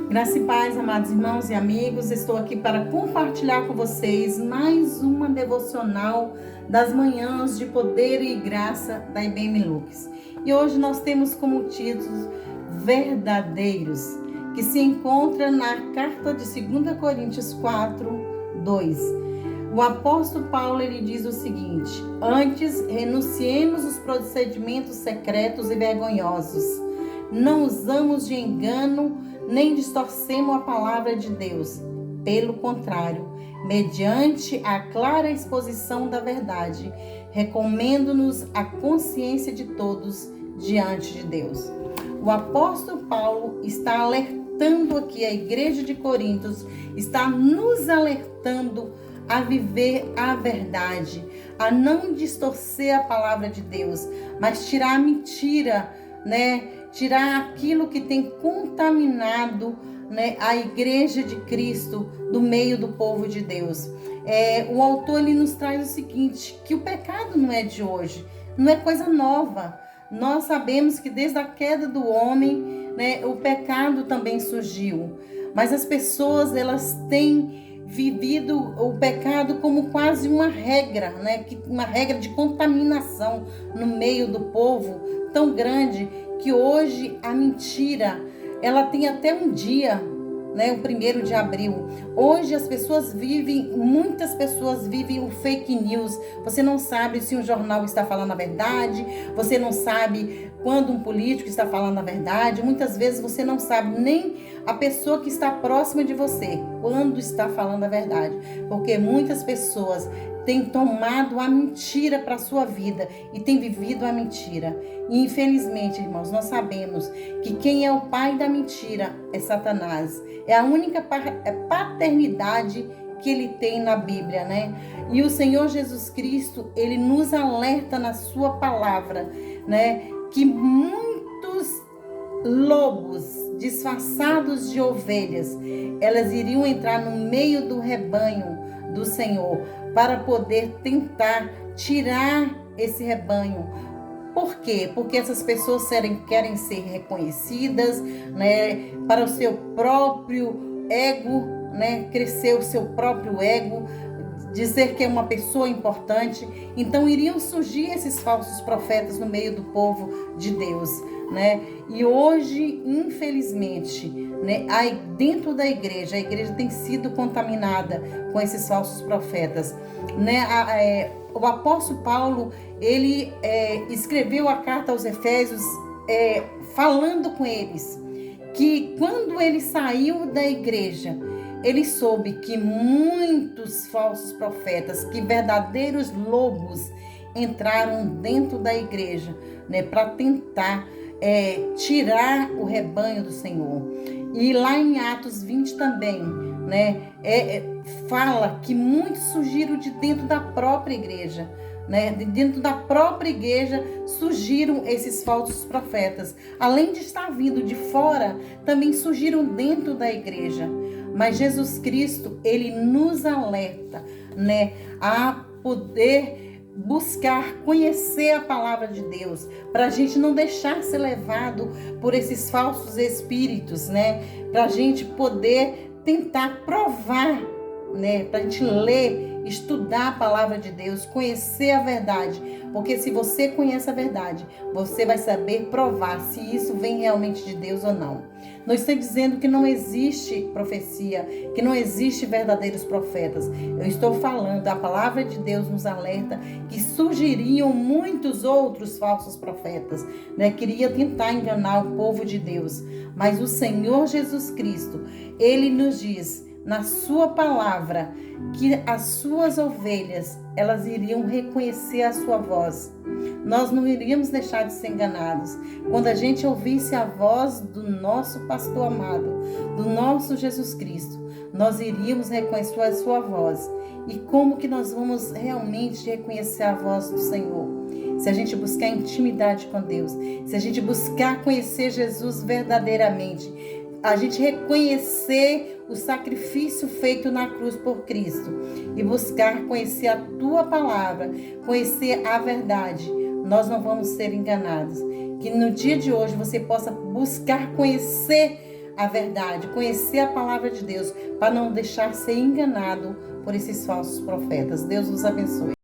Graça e paz, amados irmãos e amigos, estou aqui para compartilhar com vocês mais uma devocional das manhãs de poder e graça da IBM Lux. E hoje nós temos como título Verdadeiros, que se encontra na carta de 2 Coríntios 4:2. O apóstolo Paulo ele diz o seguinte: antes renunciemos os procedimentos secretos e vergonhosos. Não usamos de engano, nem distorcemos a palavra de Deus. Pelo contrário, mediante a clara exposição da verdade, recomendo-nos a consciência de todos diante de Deus. O apóstolo Paulo está alertando aqui a igreja de Coríntios, está nos alertando a viver a verdade, a não distorcer a palavra de Deus, mas tirar a mentira, tirar aquilo que tem contaminado, a igreja de Cristo do meio do povo de Deus. O autor ele nos traz o seguinte, que o pecado não é de hoje, não é coisa nova. Nós sabemos que desde a queda do homem, o pecado também surgiu. Mas as pessoas elas têm vivido o pecado como quase uma regra, uma regra de contaminação no meio do povo tão grande que hoje a mentira, ela tem até um dia, o 1º de abril. Hoje muitas pessoas vivem o fake news. Você não sabe se um jornal está falando a verdade, você não sabe quando um político está falando a verdade. Muitas vezes você não sabe nem a pessoa que está próxima de você quando está falando a verdade, porque muitas pessoas têm tomado a mentira para a sua vida e têm vivido a mentira. E infelizmente, irmãos, nós sabemos que quem é o pai da mentira é Satanás. É a única paternidade que ele tem na Bíblia, E o Senhor Jesus Cristo, ele nos alerta na sua palavra, que muitos lobos disfarçados de ovelhas, elas iriam entrar no meio do rebanho do Senhor para poder tentar tirar esse rebanho. Por quê? Porque essas pessoas querem ser reconhecidas, para o seu próprio ego, crescer o seu próprio ego, dizer que é uma pessoa importante. Então iriam surgir esses falsos profetas no meio do povo de Deus, E hoje, infelizmente, dentro da igreja, a igreja tem sido contaminada com esses falsos profetas, O apóstolo Paulo, ele escreveu a carta aos Efésios, falando com eles, que quando ele saiu da igreja, ele soube que muitos falsos profetas, que verdadeiros lobos, entraram dentro da igreja, para tentar tirar o rebanho do Senhor. E lá em Atos 20 também, fala que muitos surgiram de dentro da própria igreja, De dentro da própria igreja surgiram esses falsos profetas. Além de estar vindo de fora, também surgiram dentro da igreja. Mas Jesus Cristo, ele nos alerta, a poder buscar, conhecer a palavra de Deus, para a gente não deixar ser levado por esses falsos espíritos, para a gente poder tentar provar, para a gente ler, estudar a palavra de Deus, conhecer a verdade, porque se você conhece a verdade, você vai saber provar se isso vem realmente de Deus ou não. Não estou dizendo que não existe profecia, que não existe verdadeiros profetas. Eu estou falando, a palavra de Deus nos alerta que surgiriam muitos outros falsos profetas, Queria tentar enganar o povo de Deus. Mas o Senhor Jesus Cristo, ele nos diz na sua palavra que as suas ovelhas, elas iriam reconhecer a sua voz. Nós não iríamos deixar de ser enganados. Quando a gente ouvisse a voz do nosso pastor amado, do nosso Jesus Cristo, nós iríamos reconhecer a sua voz. E como que nós vamos realmente reconhecer a voz do Senhor? Se a gente buscar intimidade com Deus, se a gente buscar conhecer Jesus verdadeiramente, a gente reconhecer o sacrifício feito na cruz por Cristo e buscar conhecer a tua palavra, conhecer a verdade, nós não vamos ser enganados. Que no dia de hoje você possa buscar conhecer a verdade, conhecer a palavra de Deus, para não deixar ser enganado por esses falsos profetas. Deus vos abençoe.